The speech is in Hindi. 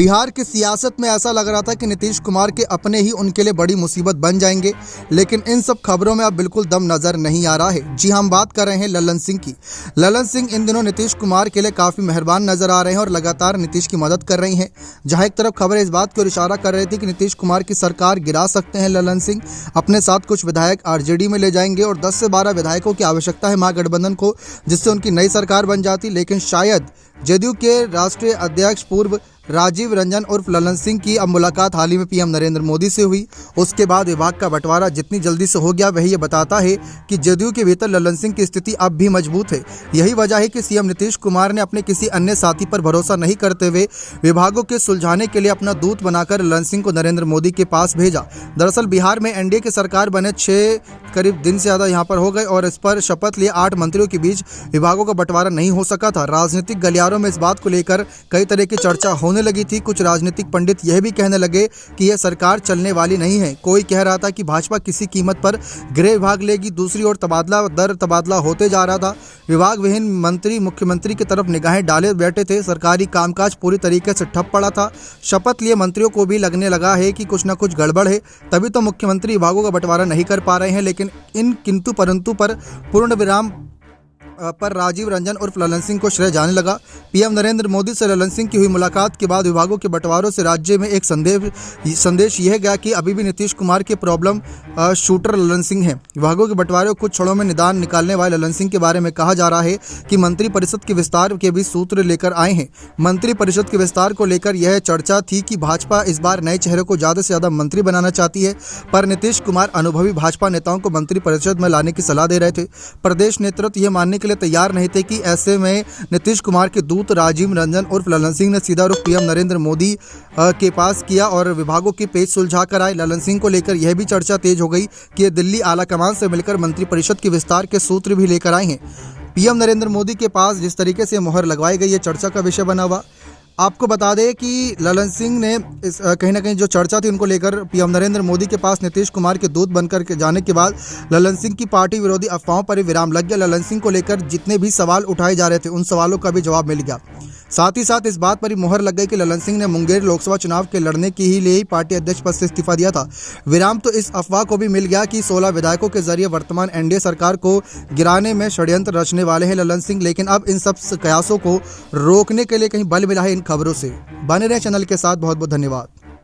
बिहार की सियासत में ऐसा लग रहा था कि नीतीश कुमार के अपने ही उनके लिए बड़ी मुसीबत बन जाएंगे, लेकिन इन सब खबरों में अब बिल्कुल दम नजर नहीं आ रहा है। जी हम बात कर रहे हैं ललन सिंह की। ललन सिंह इन दिनों नीतीश कुमार के लिए काफ़ी मेहरबान नजर आ रहे हैं और लगातार नीतीश की मदद कर रही हैं। जहां एक तरफ खबरें इस बात की ओर इशारा कर रही थी कि नीतीश कुमार की सरकार गिरा सकते हैं ललन सिंह, अपने साथ कुछ विधायक आरजेडी में ले जाएंगे और 10 से 12 विधायकों की आवश्यकता है महागठबंधन को, जिससे उनकी नई सरकार बन जाती। लेकिन शायद जदयू के राष्ट्रीय अध्यक्ष पूर्व राजीव रंजन उर्फ ललन सिंह की अब मुलाकात हाल ही में पीएम नरेंद्र मोदी से हुई। उसके बाद विभाग का बंटवारा जितनी जल्दी से हो गया वही ये बताता है कि जदयू के भीतर ललन सिंह की स्थिति अब भी मजबूत है। यही वजह है कि सीएम नीतीश कुमार ने अपने किसी अन्य साथी पर भरोसा नहीं करते हुए विभागों के सुलझाने के लिए अपना दूत बनाकर ललन सिंह को नरेंद्र मोदी के पास भेजा। दरअसल बिहार में एनडीए की सरकार बने 6 करीब दिन से ज़्यादा यहाँ पर हो गए और इस पर शपथ लिए 8 मंत्रियों के बीच विभागों का बंटवारा नहीं हो सका था। राजनीतिक गलियारों में इस बात को लेकर कई तरह की चर्चा होने लगी थी। कुछ राजनीतिक पंडित यह भी कहने लगे कि यह सरकार चलने वाली नहीं है। कोई कह रहा था कि भाजपा किसी कीमत पर गृह विभाग लेगी, दूसरी ओर तबादला दर तबादला होते जा रहा था। विभाग विहीन मंत्री मुख्यमंत्री की तरफ निगाहें डाले बैठे थे। सरकारी कामकाज पूरी तरीके से ठप पड़ा था। शपथ लिए मंत्रियों को भी लगने लगा है कि कुछ न कुछ गड़बड़ है, तभी तो मुख्यमंत्री विभागों का बंटवारा नहीं कर पा रहे हैं। लेकिन इन किंतु परंतु पर पूर्ण विराम पर राजीव रंजन उर्फ ललन सिंह को श्रेय जाने लगा। पीएम नरेंद्र मोदी से ललन सिंह की हुई मुलाकात के बाद विभागों के बंटवारों से राज्य में एक संदेश यह गया कि अभी भी नीतीश कुमार के प्रॉब्लम शूटर ललन सिंह हैं। विभागों के बंटवारे को कुछ क्षणों में निदान निकालने वाले ललन सिंह के बारे में कहा जा रहा है कि मंत्रिपरिषद के विस्तार के भी सूत्र लेकर आए हैं। मंत्रिपरिषद के विस्तार को लेकर यह चर्चा थी कि भाजपा इस बार नए चेहरे को ज़्यादा से ज़्यादा मंत्री बनाना चाहती है, पर नीतीश कुमार अनुभवी भाजपा नेताओं को मंत्रिपरिषद में लाने की सलाह दे रहे थे। प्रदेश नेतृत्व यह मानने के तैयार नहीं थे कि ऐसे में नीतीश कुमार के दूत राजीव रंजन उर्फ ललन सिंह ने सीधा रुख पीएम नरेंद्र मोदी के पास किया और विभागों के पेच सुलझा कर आए। ललन सिंह को लेकर यह भी चर्चा तेज हो गई कि ये दिल्ली आलाकमान से मिलकर मंत्रिपरिषद के विस्तार के सूत्र भी लेकर आए हैं। पीएम नरेंद्र मोदी के पास जिस तरीके से मुहर लगवाई गई, ये चर्चा का विषय बना हुआ। आपको बता दें कि ललन सिंह ने कहीं ना कहीं जो चर्चा थी उनको लेकर पीएम नरेंद्र मोदी के पास नीतीश कुमार के दूत बनकर के जाने के बाद ललन सिंह की पार्टी विरोधी अफवाहों पर विराम लग गया। ललन सिंह को लेकर जितने भी सवाल उठाए जा रहे थे उन सवालों का भी जवाब मिल गया। साथ ही साथ इस बात पर ही मुहर लग गई कि ललन सिंह ने मुंगेर लोकसभा चुनाव के लड़ने के लिए ही पार्टी अध्यक्ष पद से इस्तीफा दिया था। विराम तो इस अफवाह को भी मिल गया कि 16 विधायकों के जरिए वर्तमान एनडीए सरकार को गिराने में षड्यंत्र रचने वाले हैं ललन सिंह। लेकिन अब इन सब कयासों को रोकने के लिए कहीं बल मिला है इन खबरों से। बने रहे चैनल के साथ। बहुत बहुत धन्यवाद।